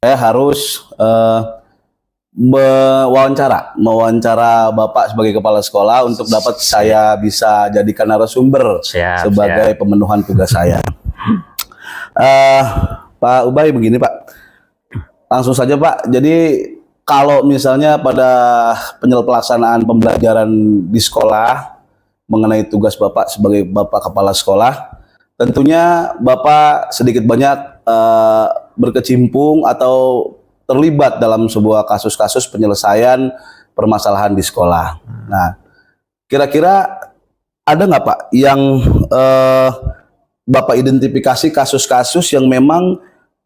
Saya harus mewawancara Bapak sebagai kepala sekolah untuk dapat saya bisa jadikan narasumber sebagai pemenuhan tugas saya. Pak Ubay, begini Pak, langsung saja Pak. Jadi kalau misalnya pada pelaksanaan pembelajaran di sekolah mengenai tugas Bapak sebagai Bapak kepala sekolah, tentunya Bapak sedikit banyak berkecimpung atau terlibat dalam sebuah kasus-kasus penyelesaian permasalahan di sekolah. Nah, kira-kira ada nggak Pak yang Bapak identifikasi kasus-kasus yang memang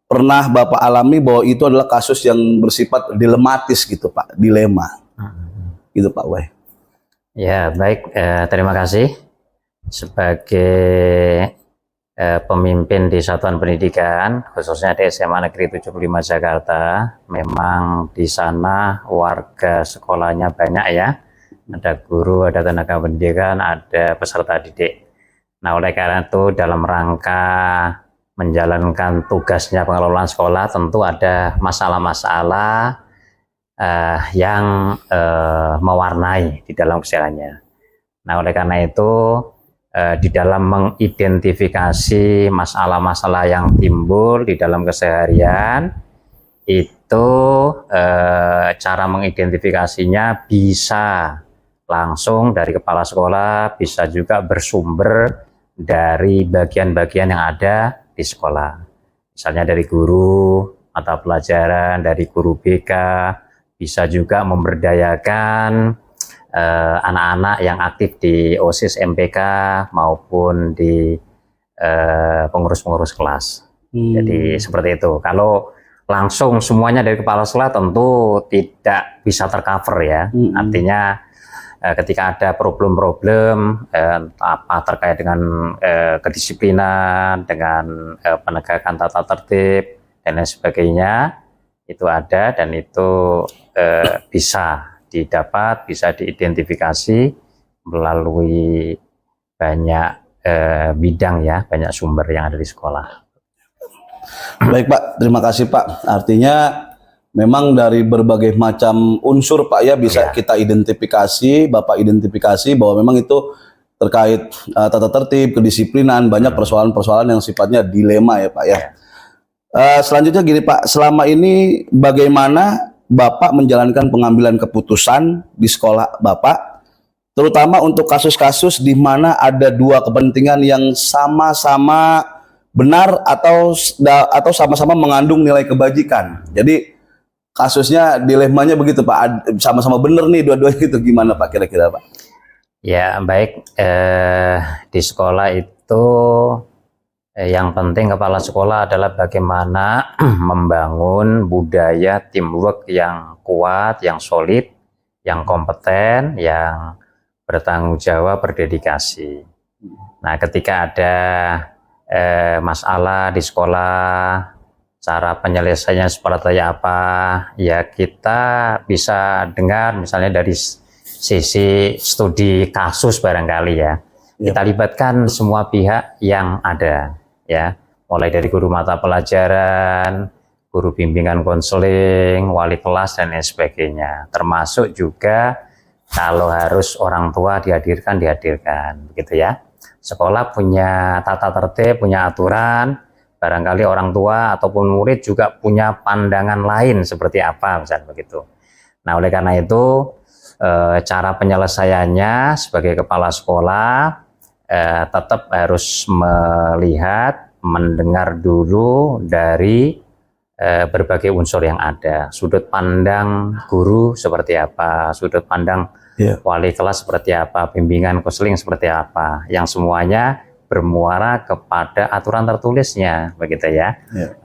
pernah Bapak alami bahwa itu adalah kasus yang bersifat dilematis gitu Pak, dilema, gitu Pak Ubay? Ya baik, terima kasih. Sebagai pemimpin di satuan pendidikan, khususnya di SMA Negeri 75 Jakarta, memang di sana warga sekolahnya banyak ya, ada guru, ada tenaga pendidikan, ada peserta didik. Nah oleh karena itu dalam rangka menjalankan tugasnya pengelolaan sekolah tentu ada masalah-masalah yang mewarnai di dalam kesehariannya. Nah oleh karena itu di dalam mengidentifikasi masalah-masalah yang timbul di dalam keseharian itu cara mengidentifikasinya bisa langsung dari kepala sekolah, bisa juga bersumber dari bagian-bagian yang ada di sekolah, misalnya dari guru mata pelajaran, dari guru BK, bisa juga memberdayakan anak-anak yang aktif di OSIS MPK maupun di pengurus-pengurus kelas. Jadi seperti itu. Kalau langsung semuanya dari kepala sekolah tentu tidak bisa tercover ya. Artinya ketika ada problem-problem apa terkait dengan kedisiplinan, dengan penegakan tata tertib dan lain sebagainya, itu ada dan itu bisa didapat, bisa diidentifikasi melalui banyak bidang ya, banyak sumber yang ada di sekolah. Baik Pak, terima kasih Pak. Artinya memang dari berbagai macam unsur Pak ya bisa kita identifikasi, Bapak identifikasi bahwa memang itu terkait tata tertib, kedisiplinan, banyak persoalan-persoalan yang sifatnya dilema ya Pak ya. Selanjutnya gini Pak, selama ini bagaimana Bapak menjalankan pengambilan keputusan di sekolah Bapak, terutama untuk kasus-kasus di mana ada dua kepentingan yang sama-sama benar atau sama-sama mengandung nilai kebajikan. Jadi kasusnya dilemanya begitu Pak, sama-sama benar nih dua-duanya, itu gimana Pak kira-kira Pak? Ya baik, di sekolah itu yang penting kepala sekolah adalah bagaimana membangun budaya teamwork yang kuat, yang solid, yang kompeten, yang bertanggung jawab, berdedikasi. Nah ketika ada masalah di sekolah, cara penyelesaiannya seperti apa, ya kita bisa dengar misalnya dari sisi studi kasus barangkali ya. Kita libatkan semua pihak yang ada ya, mulai dari guru mata pelajaran, guru bimbingan konseling, wali kelas dan lain sebagainya. Termasuk juga kalau harus orang tua dihadirkan, begitu ya. Sekolah punya tata tertib, punya aturan, barangkali orang tua ataupun murid juga punya pandangan lain seperti apa, misalnya begitu. Nah, oleh karena itu cara penyelesaiannya sebagai kepala sekolah tetap harus melihat, mendengar dulu dari berbagai unsur yang ada. Sudut pandang guru seperti apa, sudut pandang wali kelas seperti apa, bimbingan konseling seperti apa, yang semuanya bermuara kepada aturan tertulisnya, begitu ya.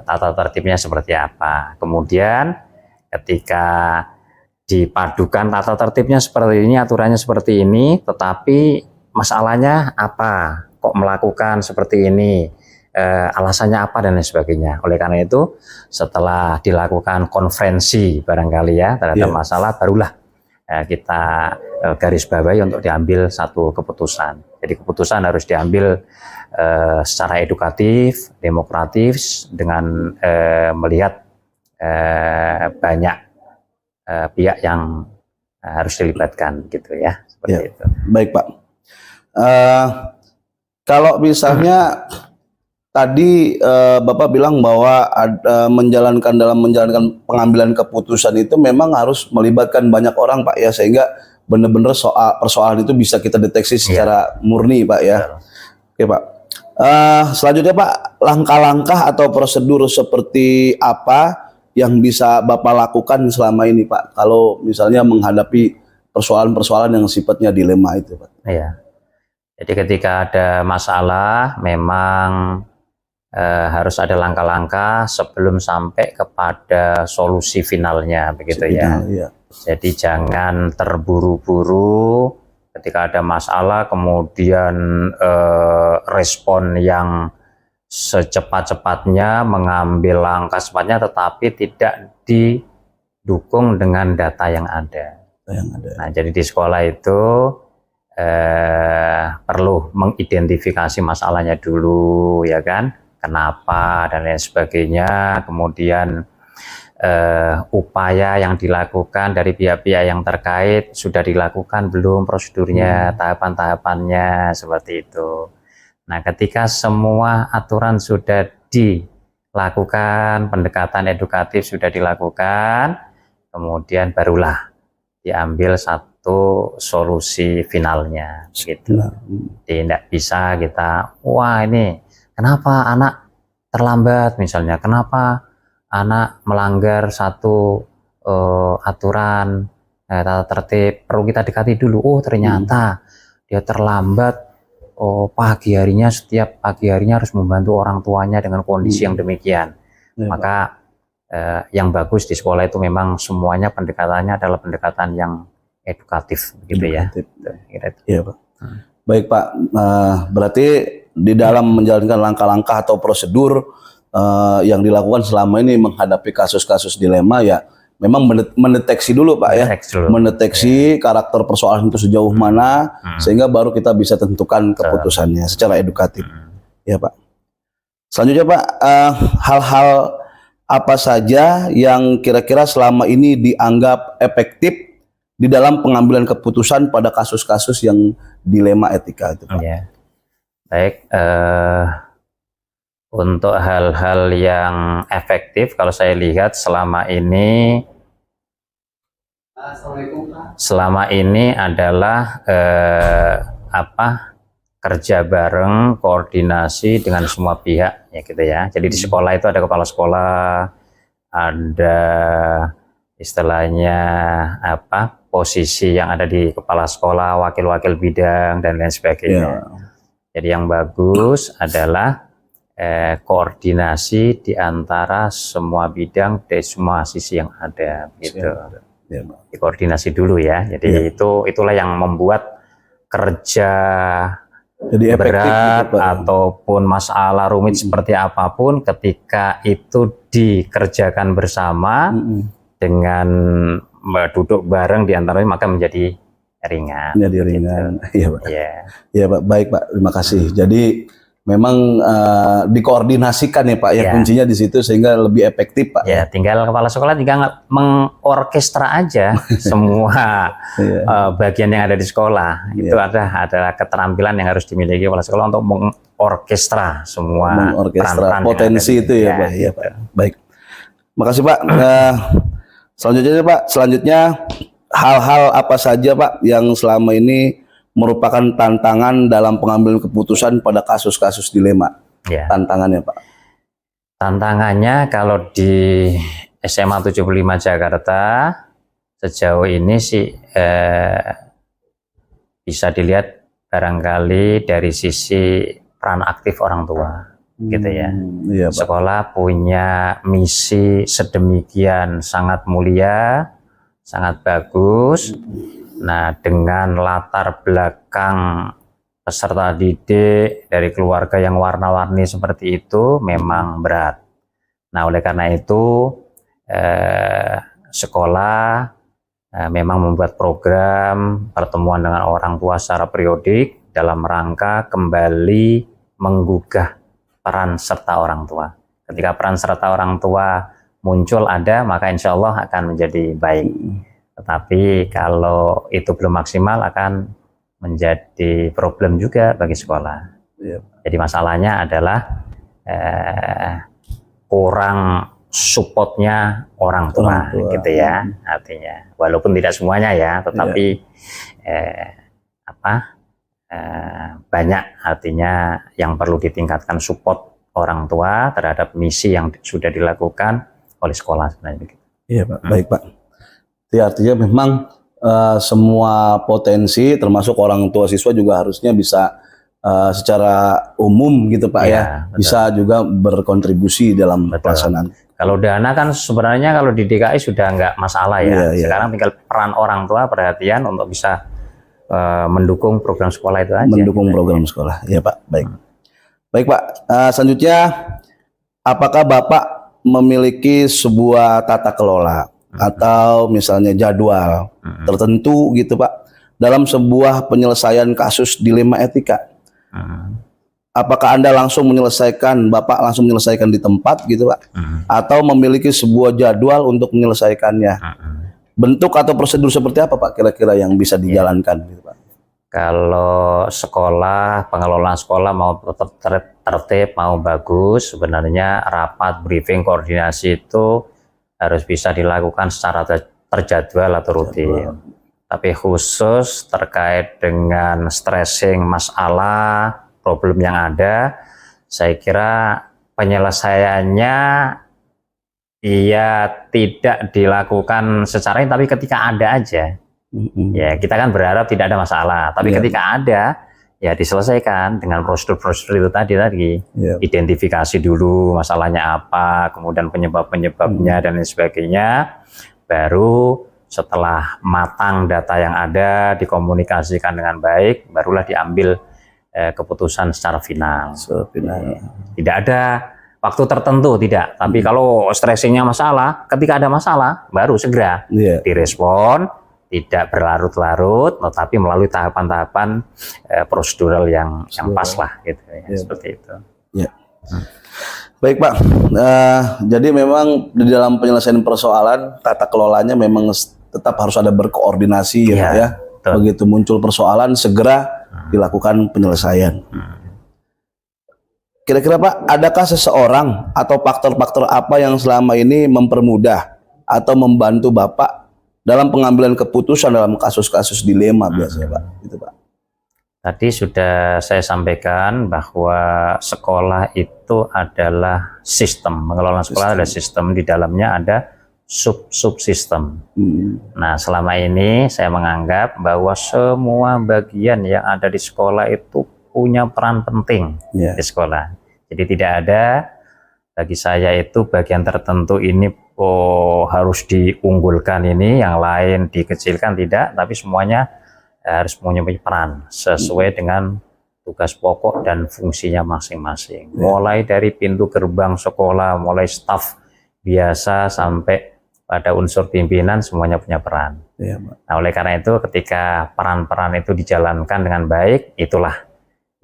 Tata tertibnya seperti apa. Kemudian ketika dipadukan tata tertibnya seperti ini, aturannya seperti ini, tetapi masalahnya apa? Kok melakukan seperti ini? Alasannya apa dan lain sebagainya. Oleh karena itu, setelah dilakukan konferensi barangkali ya terhadap masalah, barulah kita garis bawahi untuk diambil satu keputusan. Jadi keputusan harus diambil secara edukatif, demokratis, dengan melihat banyak pihak yang harus dilibatkan gitu ya, seperti Ya. itu. Baik Pak. Kalau misalnya tadi Bapak bilang bahwa menjalankan pengambilan keputusan itu memang harus melibatkan banyak orang Pak ya, sehingga benar-benar persoalan itu bisa kita deteksi secara murni Pak ya. Oke Pak. Selanjutnya Pak, langkah-langkah atau prosedur seperti apa yang bisa Bapak lakukan selama ini Pak, kalau misalnya menghadapi persoalan-persoalan yang sifatnya dilema itu Pak? Iya. Jadi ketika ada masalah memang harus ada langkah-langkah sebelum sampai kepada solusi finalnya begitu ya. Iya. Jadi jangan terburu-buru ketika ada masalah kemudian respon yang secepat-cepatnya, mengambil langkah cepatnya, tetapi tidak didukung dengan data yang ada. Nah, jadi di sekolah itu perlu mengidentifikasi masalahnya dulu, ya kan? Kenapa dan lain sebagainya. Kemudian upaya yang dilakukan dari pihak-pihak yang terkait sudah dilakukan belum prosedurnya, tahapan-tahapannya, seperti itu. Nah, ketika semua aturan sudah dilakukan, pendekatan edukatif sudah dilakukan, kemudian barulah diambil satu solusi finalnya gitu. Tidak bisa kita, wah ini kenapa anak terlambat misalnya, kenapa anak melanggar satu aturan tata tertib, perlu kita dekati dulu. Oh ternyata dia terlambat. Oh, pagi harinya, setiap pagi harinya harus membantu orang tuanya dengan kondisi yang demikian. Maka yang bagus di sekolah itu memang semuanya pendekatannya adalah pendekatan yang edukatif, gitu ya. Iya Pak. Baik Pak, berarti di dalam menjalankan langkah-langkah atau prosedur yang dilakukan selama ini menghadapi kasus-kasus dilema ya, memang mendeteksi dulu Pak ya, mendeteksi karakter persoalan itu sejauh mana, sehingga baru kita bisa tentukan keputusannya secara edukatif. Ya Pak. Selanjutnya Pak, hal-hal apa saja yang kira-kira selama ini dianggap efektif di dalam pengambilan keputusan pada kasus-kasus yang dilema etika itu Pak? Ya. Baik, untuk hal-hal yang efektif, kalau saya lihat selama ini adalah kerja bareng, koordinasi dengan semua pihak, ya gitu ya. Jadi di sekolah itu ada kepala sekolah, ada istilahnya posisi yang ada di kepala sekolah, wakil-wakil bidang dan lain sebagainya. Jadi yang bagus adalah koordinasi di antara semua bidang dari semua sisi yang ada, gitu. Koordinasi dulu ya. Jadi itulah yang membuat kerja jadi berat gitu, ataupun masalah rumit seperti apapun, ketika itu dikerjakan bersama dengan duduk bareng di antaranya, maka menjadi ringan. Jadi ringan. Iya Pak. Iya Pak. Baik Pak. Terima kasih. Jadi memang dikoordinasikan ya Pak ya, kuncinya di situ sehingga lebih efektif Pak. Ya, tinggal kepala sekolah juga mengorkestra aja semua bagian yang ada di sekolah. Itu adalah keterampilan yang harus dimiliki kepala sekolah untuk mengorkestra semua peran-peran potensi itu ya Pak. Iya Pak. Baik. Makasih Pak. Selanjutnya hal-hal apa saja Pak yang selama ini merupakan tantangan dalam pengambilan keputusan pada kasus-kasus dilema? Tantangannya Pak. Tantangannya kalau di SMA 75 Jakarta sejauh ini sih bisa dilihat barangkali dari sisi peran aktif orang tua, gitu ya. Sekolah punya misi sedemikian sangat mulia, sangat bagus. Nah, dengan latar belakang peserta didik dari keluarga yang warna-warni seperti itu memang berat. Nah, oleh karena itu sekolah memang membuat program pertemuan dengan orang tua secara periodik dalam rangka kembali menggugah peran serta orang tua. Ketika peran serta orang tua muncul ada, maka insya Allah akan menjadi baik. Tetapi kalau itu belum maksimal akan menjadi problem juga bagi sekolah. Iya. Jadi masalahnya adalah kurang supportnya orang tua, gitu ya, artinya. Walaupun tidak semuanya ya, tetapi banyak artinya yang perlu ditingkatkan support orang tua terhadap misi yang sudah dilakukan oleh sekolah sebenarnya. Iya Pak, baik Pak. Jadi artinya memang semua potensi termasuk orang tua siswa juga harusnya bisa secara umum gitu Pak ya, Betul. bisa juga berkontribusi dalam pelaksanaan. Kalau dana kan sebenarnya kalau di DKI sudah nggak masalah ya. Sekarang tinggal peran orang tua perhatian untuk bisa mendukung program sekolah itu aja. Mendukung program sekolah, ya Pak. Baik, baik Pak. Selanjutnya, apakah Bapak memiliki sebuah tata kelola atau misalnya jadwal tertentu gitu Pak dalam sebuah penyelesaian kasus dilema etika? Apakah Anda langsung menyelesaikan, Bapak langsung menyelesaikan di tempat gitu Pak? Atau memiliki sebuah jadwal untuk menyelesaikannya? Bentuk atau prosedur seperti apa Pak kira-kira yang bisa dijalankan gitu Pak? Kalau sekolah, pengelolaan sekolah mau tetap tertib, mau bagus, sebenarnya rapat, briefing, koordinasi itu harus bisa dilakukan secara terjadwal atau rutin. Tapi khusus terkait dengan stressing masalah, problem yang ada, saya kira penyelesaiannya ya tidak dilakukan secara ini, tapi ketika ada aja, ya kita kan berharap tidak ada masalah, tapi ketika ada, ya diselesaikan dengan prosedur-prosedur itu tadi, identifikasi dulu masalahnya apa, kemudian penyebab-penyebabnya dan lain sebagainya, baru setelah matang data yang ada, dikomunikasikan dengan baik, barulah diambil keputusan secara final. Tidak ada waktu tertentu, tidak. Tapi kalau stressingnya masalah, ketika ada masalah, baru segera direspon, tidak berlarut-larut, tetapi melalui tahapan-tahapan prosedural yang pas lah, gitu ya, seperti itu. Baik Pak, jadi memang di dalam penyelesaian persoalan, tata kelolanya memang tetap harus ada berkoordinasi ya. Begitu muncul persoalan, segera dilakukan penyelesaian. Kira-kira Pak, adakah seseorang atau faktor-faktor apa yang selama ini mempermudah atau membantu Bapak dalam pengambilan keputusan dalam kasus-kasus dilema biasanya Pak? Gitu Pak. Tadi sudah saya sampaikan bahwa sekolah itu adalah sistem, mengelola sekolah ada sistem, di dalamnya ada subsistem. Nah, selama ini saya menganggap bahwa semua bagian yang ada di sekolah itu punya peran penting di sekolah. Jadi tidak ada bagi saya itu bagian tertentu ini harus diunggulkan, ini yang lain dikecilkan, tidak, tapi semuanya harus punya peran sesuai dengan tugas pokok dan fungsinya masing-masing. Mulai dari pintu gerbang sekolah, mulai staf biasa sampai pada unsur pimpinan, semuanya punya peran. Nah, oleh karena itu ketika peran-peran itu dijalankan dengan baik, itulah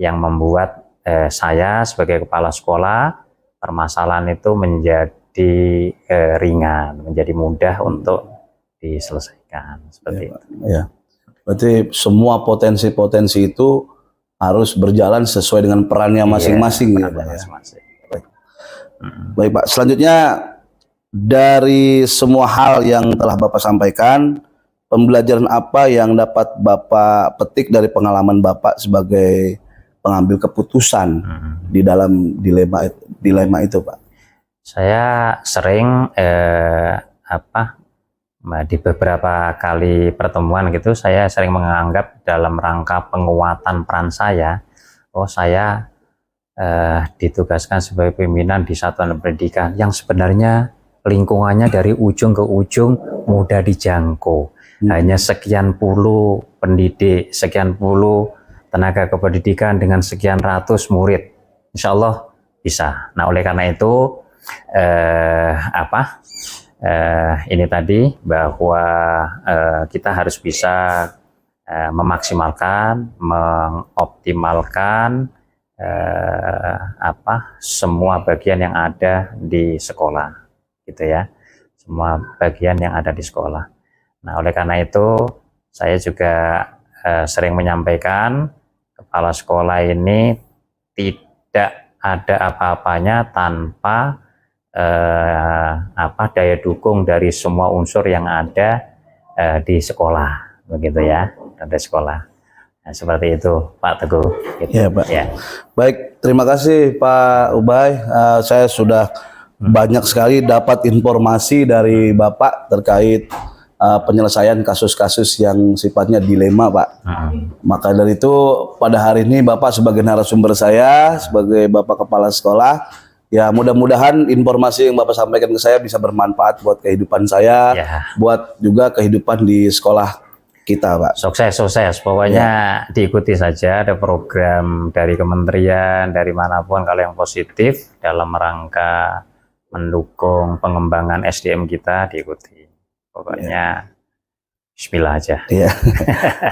yang membuat saya sebagai kepala sekolah, permasalahan itu menjadi ringan, menjadi mudah untuk diselesaikan, seperti itu. Berarti semua potensi-potensi itu harus berjalan sesuai dengan perannya masing-masing. Baik Pak, selanjutnya dari semua hal yang telah Bapak sampaikan, pembelajaran apa yang dapat Bapak petik dari pengalaman Bapak sebagai pengambil keputusan di dalam dilema itu Pak? Saya sering di beberapa kali pertemuan gitu, saya sering menganggap dalam rangka penguatan peran saya, saya ditugaskan sebagai pimpinan di satuan pendidikan yang sebenarnya lingkungannya dari ujung ke ujung mudah dijangkau. Hanya sekian puluh pendidik, sekian puluh tenaga kependidikan dengan sekian ratus murid, insya Allah bisa. Nah, oleh karena itu ini tadi bahwa kita harus bisa memaksimalkan, mengoptimalkan semua bagian yang ada di sekolah. gitu ya, semua bagian yang ada di sekolah. Nah, oleh karena itu saya juga sering menyampaikan kepala sekolah ini tidak ada apa-apanya tanpa daya dukung dari semua unsur yang ada di sekolah, begitu ya, ada sekolah. Nah, seperti itu Pak Teguh. Gitu. Ya, Pak. Ya. Baik, terima kasih Pak Ubay. Saya sudah banyak sekali dapat informasi dari Bapak terkait penyelesaian kasus-kasus yang sifatnya dilema, Pak. Maka dari itu pada hari ini Bapak sebagai narasumber saya, sebagai Bapak Kepala Sekolah, ya mudah-mudahan informasi yang Bapak sampaikan ke saya bisa bermanfaat buat kehidupan saya, buat juga kehidupan di sekolah kita, Pak. Sukses. Pokoknya diikuti saja, ada program dari kementerian, dari manapun kalau yang positif dalam rangka mendukung pengembangan SDM kita diikuti. Pokoknya bismillah aja. Iya.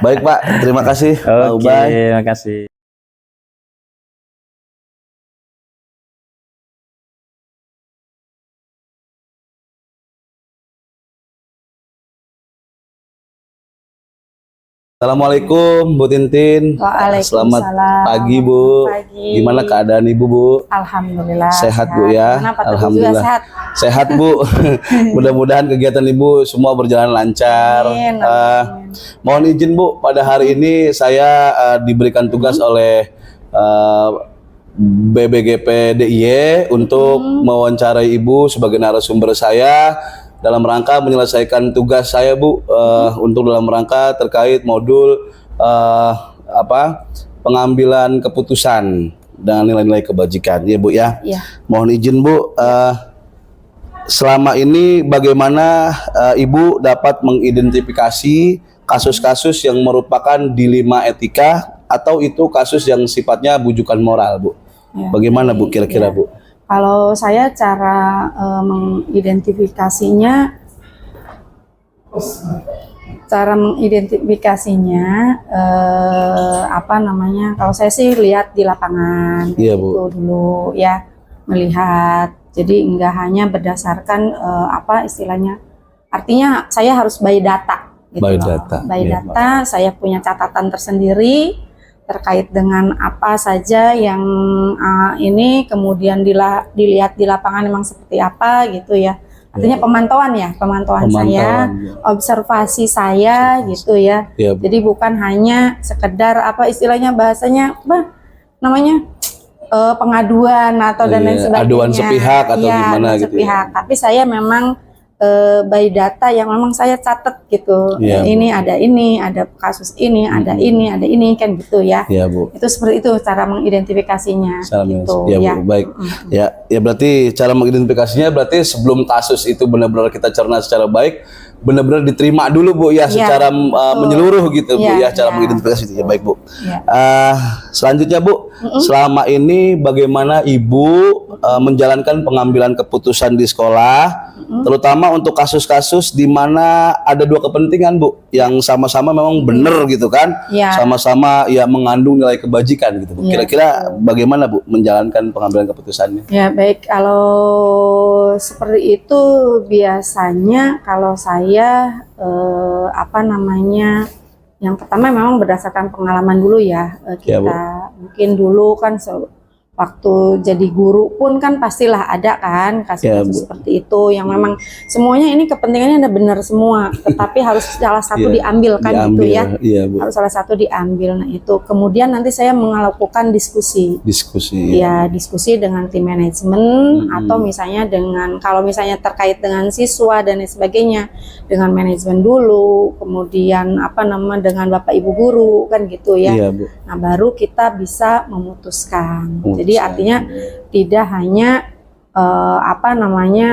Baik, Pak. Terima kasih, Pak Ubay. Terima kasih. Assalamualaikum Bu Tintin. Waalaikumsalam. Selamat pagi Bu. Pagi. Gimana keadaan Ibu Bu? Alhamdulillah. Sehat Bu ya. Kenapa Alhamdulillah. sehat? Sehat Bu. Mudah-mudahan kegiatan Ibu semua berjalan lancar. Amin. Mohon izin Bu, pada hari ini saya diberikan tugas oleh BBGP DIY untuk mewawancarai Ibu sebagai narasumber saya dalam rangka menyelesaikan tugas saya Bu, untuk dalam rangka terkait modul pengambilan keputusan dengan nilai-nilai kebajikan ya Bu ya. Iya. Mohon izin Bu, selama ini bagaimana Ibu dapat mengidentifikasi kasus-kasus yang merupakan dilema etika atau itu kasus yang sifatnya bujukan moral Bu? Ya. Bagaimana Bu kira-kira Ya. Bu? Kalau saya cara mengidentifikasinya, kalau saya sih lihat di lapangan, Iya, gitu Bu. dulu ya, melihat. Jadi enggak hanya berdasarkan istilahnya, artinya saya harus by data. Gitu By loh. data, By iya, data, saya punya catatan tersendiri terkait dengan apa saja yang ini kemudian dilihat di lapangan memang seperti apa gitu ya. Artinya pemantauan saya, observasi saya gitu ya. Ya, Jadi bukan hanya sekedar istilahnya bahasanya pengaduan atau dan lain sebagainya. Aduan sepihak atau gimana aduan gitu sepihak. ya. Tapi saya memang by data yang memang saya catat gitu. Iya, Ini ada ini, ada kasus ini, ada ini kan gitu ya. Iya Bu. Itu seperti itu cara mengidentifikasinya. Gitu, Ya Bu, baik. Ya berarti cara mengidentifikasinya berarti sebelum kasus itu benar-benar kita cerna secara baik, benar-benar diterima dulu Bu ya, secara menyeluruh gitu Bu ya, cara mengidentifikasi itu ya. Baik Bu. Ya. Selanjutnya Bu, selama ini bagaimana Ibu menjalankan pengambilan keputusan di sekolah, terutama untuk kasus-kasus di mana ada dua kepentingan Bu, yang sama-sama memang benar gitu kan, sama-sama ya mengandung nilai kebajikan gitu Bu. Kira-kira bagaimana Bu menjalankan pengambilan keputusannya? Ya baik, kalau seperti itu biasanya kalau saya yang pertama memang berdasarkan pengalaman dulu ya, kita mungkin dulu kan waktu jadi guru pun kan pastilah ada kan kasus-kasus seperti itu yang memang semuanya ini kepentingannya ada benar semua, tetapi harus salah satu diambil kan gitu ya. Harus salah satu diambil. Nah itu kemudian nanti saya melakukan diskusi dengan tim manajemen atau misalnya kalau misalnya terkait dengan siswa dan lain sebagainya dengan manajemen dulu, kemudian dengan bapak ibu guru kan gitu ya. Nah baru kita bisa memutuskan. Jadi artinya tidak hanya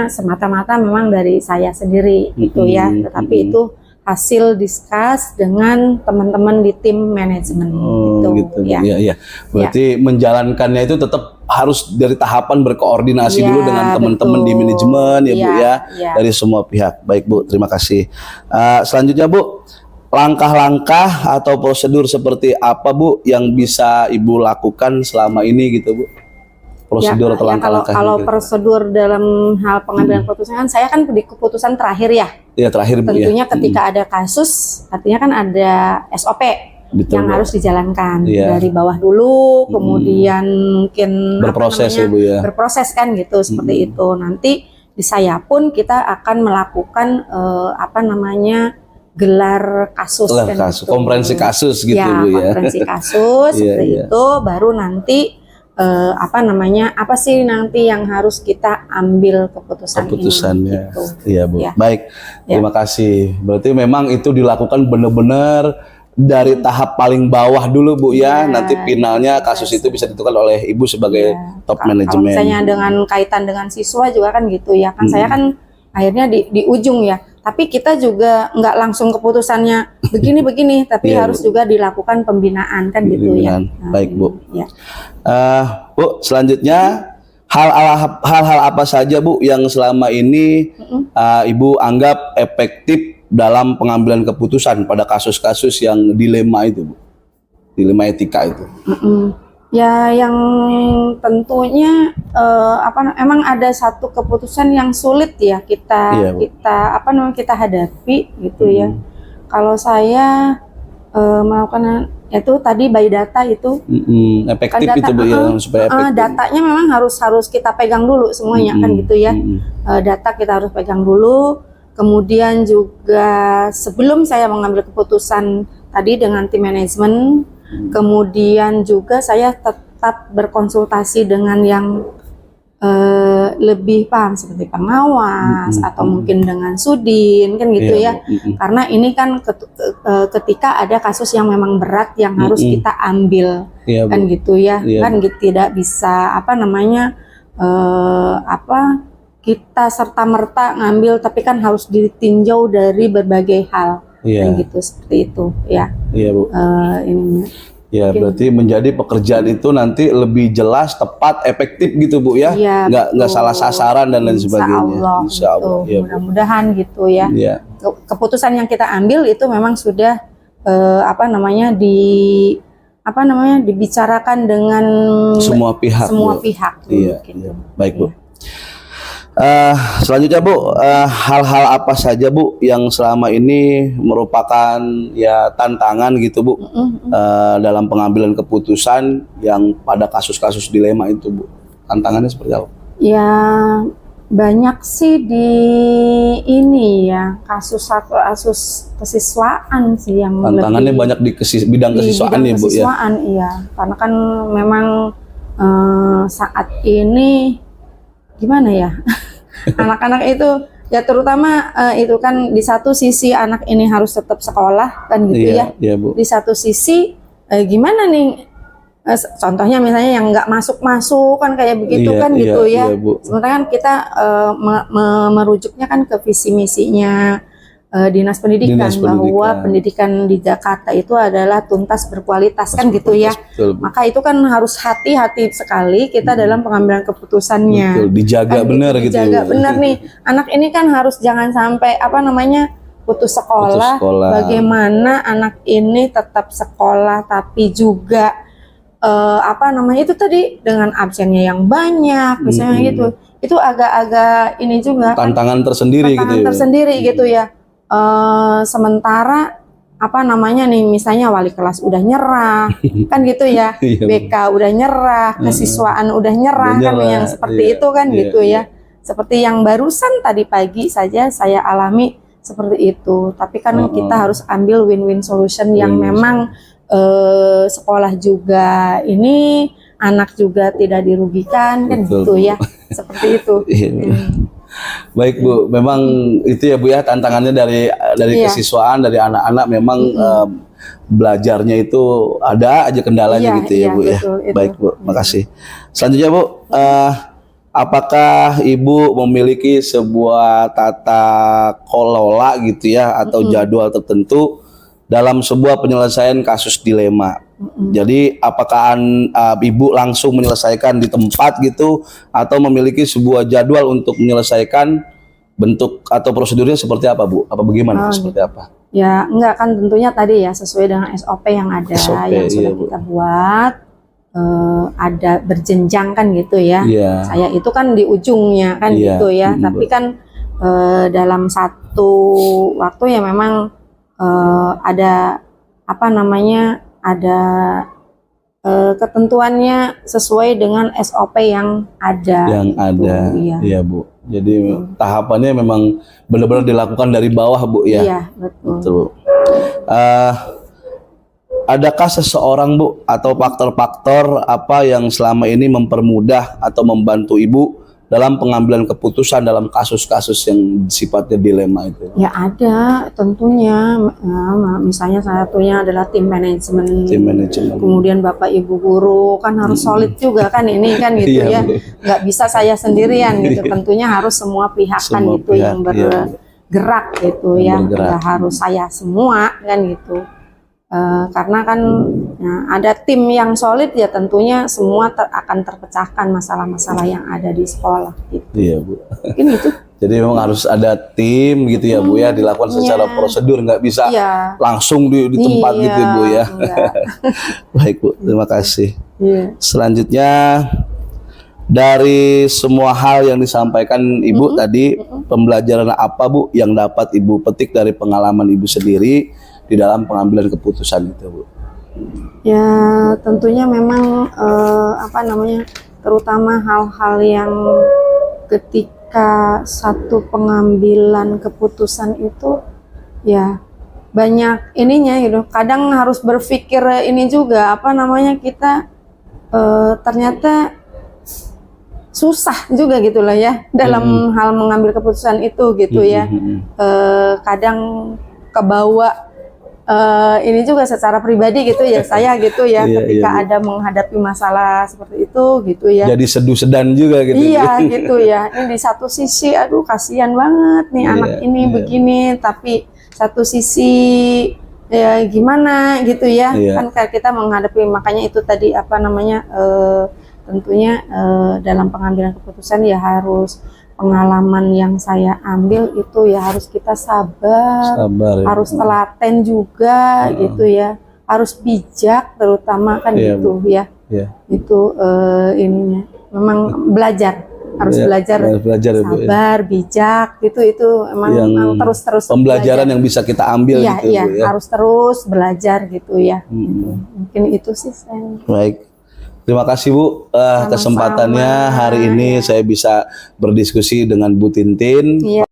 semata-mata memang dari saya sendiri gitu ya, tetapi itu hasil diskus dengan teman-teman di tim manajemen gitu ya. Berarti menjalankannya itu tetap harus dari tahapan berkoordinasi dulu dengan teman-teman di manajemen ya Bu ya, dari semua pihak. Baik Bu, terima kasih. Selanjutnya Bu, langkah-langkah atau prosedur seperti apa Bu yang bisa Ibu lakukan selama ini gitu Bu? prosedur atau kalau langkah-langkah? prosedur dalam hal pengambilan keputusan kan saya kan di keputusan terakhir ya. Ya terakhir Bu ya. Tentunya ketika ada kasus artinya kan ada SOP Betul, yang Bu. harus dijalankan Iya. dari bawah dulu, kemudian mungkin Berproses ya Bu ya. berproses kan gitu seperti itu. Nanti di saya pun kita akan melakukan gelar kasus Gelar kan kasus, gitu. konferensi kasus gitu Ya, Bu ya. konferensi kasus Iya, seperti iya. itu baru nanti apa sih nanti yang harus kita ambil Keputusannya. ini gitu. Iya Bu. Ya. Baik. Ya. Terima kasih. Berarti memang itu dilakukan benar-benar dari tahap paling bawah dulu Bu ya. Iya, Nanti finalnya kasus itu bisa ditentukan oleh Ibu sebagai top Kalau manajemen. misalnya dengan kaitan dengan siswa juga kan gitu ya kan saya kan akhirnya di ujung ya. Tapi kita juga nggak langsung keputusannya begini tapi Iya, harus Bu. juga dilakukan pembinaan kan gitu ya. Pembinaan. Baik, Bu. Ya. Bu, selanjutnya hal-hal apa saja Bu yang selama ini Ibu anggap efektif dalam pengambilan keputusan pada kasus-kasus yang dilema itu Bu? Dilema etika itu. Ya, yang tentunya emang ada satu keputusan yang sulit ya kita Iya, Bu. kita hadapi gitu ya. Kalau saya melakukan itu tadi by data itu Efektif kan itu Bu ya supaya efektif. datanya memang harus kita pegang dulu semuanya kan gitu ya. Data kita harus pegang dulu. Kemudian juga sebelum saya mengambil keputusan tadi dengan tim manajemen, kemudian juga saya tetap berkonsultasi dengan yang lebih paham seperti pengawas atau mungkin dengan sudin kan gitu Iya, ya. Bu. Karena ini kan ketika ada kasus yang memang berat yang harus kita ambil Iya, Bu. kan gitu ya. Iya, Kan tidak bisa kita serta-merta ngambil tapi kan harus ditinjau dari berbagai hal Iya. kan gitu seperti itu ya. Iya Bu. Ininya. Ya, berarti menjadi pekerjaan itu nanti lebih jelas, tepat, efektif gitu Bu ya. Iya, Nggak betul. salah sasaran dan lain sebagainya. Insya Allah, Iya, Bu. mudah-mudahan gitu ya. Iya. Keputusan yang kita ambil itu memang sudah dibicarakan dengan Semua pihak. semua Bu. pihak. Iya, Gitu. iya. Baik Bu. Selanjutnya Bu, hal-hal apa saja Bu yang selama ini merupakan ya tantangan gitu Bu dalam pengambilan keputusan yang pada kasus-kasus dilema itu Bu? Tantangannya seperti apa? Ya banyak sih di ini ya kasus kesiswaan sih yang Tantangannya lebih banyak di bidang kesiswaan ya Bu ya. kesiswaan, iya. Karena kan memang saat ini gimana ya anak-anak itu ya terutama itu kan di satu sisi anak ini harus tetap sekolah kan gitu ya. Iya Bu. Di satu sisi gimana nih contohnya misalnya yang nggak masuk kan kayak begitu Iya, kan iya, gitu ya. iya, Bu. Sementara kan kita merujuknya kan ke visi misinya Dinas Pendidikan Dinas bahwa Pendidikan. pendidikan di Jakarta itu adalah tuntas berkualitas kan gitu ya. Betul, Bu. Maka itu kan harus hati-hati sekali kita dalam pengambilan keputusannya. Betul, dijaga Kan benar gitu. dijaga benar nih. Anak ini kan harus jangan sampai putus sekolah. Putus sekolah. Bagaimana anak ini tetap sekolah tapi juga itu tadi dengan absennya yang banyak misalnya gitu. Itu agak-agak ini juga kan Tantangan tersendiri gitu tantangan ya. tersendiri gitu ya. Sementara misalnya wali kelas udah nyerah kan gitu ya. Iya, Bu. BK udah nyerah, kesiswaan udah nyerah Udah kan nyerah, yang seperti iya, itu kan iya, gitu iya. ya. Seperti yang barusan tadi pagi saja saya alami seperti itu. Tapi kan kita harus ambil win-win solution yang Win-win memang sekolah juga ini, anak juga tidak dirugikan kan Betul, gitu Bu. ya. Seperti itu. Iya. Baik Bu, memang itu ya Bu ya tantangannya dari Iya. kesiswaan, dari anak-anak memang belajarnya itu ada aja kendalanya Iya, gitu ya iya, Bu ya. betul, itu. Baik Bu, makasih. Selanjutnya Bu, apakah Ibu memiliki sebuah tata kelola gitu ya atau jadwal tertentu dalam sebuah penyelesaian kasus dilema? Jadi apakah Ibu langsung menyelesaikan di tempat gitu atau memiliki sebuah jadwal untuk menyelesaikan bentuk atau prosedurnya seperti apa Bu? Apa bagaimana? Seperti apa? Ya, enggak kan tentunya tadi ya sesuai dengan SOP yang ada SOP, yang sudah iya, Bu. kita buat. ada berjenjang kan gitu ya. Iya. Saya itu kan di ujungnya kan Iya. gitu ya. Tapi kan dalam satu waktu ya memang ada apa namanya, ada ketentuannya sesuai dengan SOP yang ada. Yang ada. Iya. Iya, Bu. Jadi tahapannya memang benar-benar dilakukan dari bawah, Bu ya. Iya, betul. Betul. Adakah seseorang, Bu, atau faktor-faktor apa yang selama ini mempermudah atau membantu Ibu dalam pengambilan keputusan dalam kasus-kasus yang sifatnya dilema itu? Ya ada, tentunya. Misalnya satunya adalah tim manajemen. Tim manajemen. Kemudian Bapak Ibu guru kan harus solid juga kan ini kan gitu Iya, ya. Bu. Nggak bisa saya sendirian gitu. Tentunya harus semua pihak kan Semua gitu yang pihak, iya. bergerak gitu Yang ya. bergerak. Nggak harus saya semua kan gitu. Karena kan ada tim yang solid ya, tentunya semua akan terpecahkan masalah-masalah yang ada di sekolah gitu. Iya, Bu. Mungkin itu. Jadi memang harus ada tim gitu ya, Bu ya, dilakukan secara prosedur, nggak bisa Iya. langsung di tempat Iya, gitu, Bu ya. enggak. Baik, Bu, terima kasih. Iya. Selanjutnya, dari semua hal yang disampaikan Ibu tadi, pembelajaran apa, Bu, yang dapat Ibu petik dari pengalaman Ibu sendiri di dalam pengambilan keputusan itu, Bu? Ya tentunya memang apa namanya, terutama hal-hal yang ketika satu pengambilan keputusan itu ya banyak ininya gitu. Kadang harus berpikir ini juga apa namanya, kita ternyata susah juga gitu lah ya dalam hal mengambil keputusan itu gitu ya. Kadang kebawa ini juga secara pribadi gitu ya, saya gitu ya, Iya, ketika iya, Bu. ada menghadapi masalah seperti itu gitu ya. Jadi seduh sedan juga gitu. Iya gitu ya. Ini di satu sisi aduh kasihan banget nih Iya, anak ini iya. begini, tapi satu sisi ya gimana gitu ya. Iya. Kan kayak kita menghadapi, makanya itu tadi apa namanya, tentunya dalam pengambilan keputusan ya harus pengalaman yang saya ambil itu ya harus kita sabar, Sabar ya. harus telaten juga gitu ya, harus bijak terutama kan Iya, gitu ya. Iya. Itu ininya memang belajar, harus Iya, belajar, harus belajar ya, Bu, ya. sabar, bijak itu emang Yang terus Pembelajaran belajar. yang bisa kita ambil Iya, gitu, iya, Bu ya. harus terus belajar gitu ya. Gitu. Mungkin itu sih saya. Baik. Terima kasih, Bu, Sama-sama. kesempatannya hari ini saya bisa berdiskusi dengan Bu Tintin. Iya.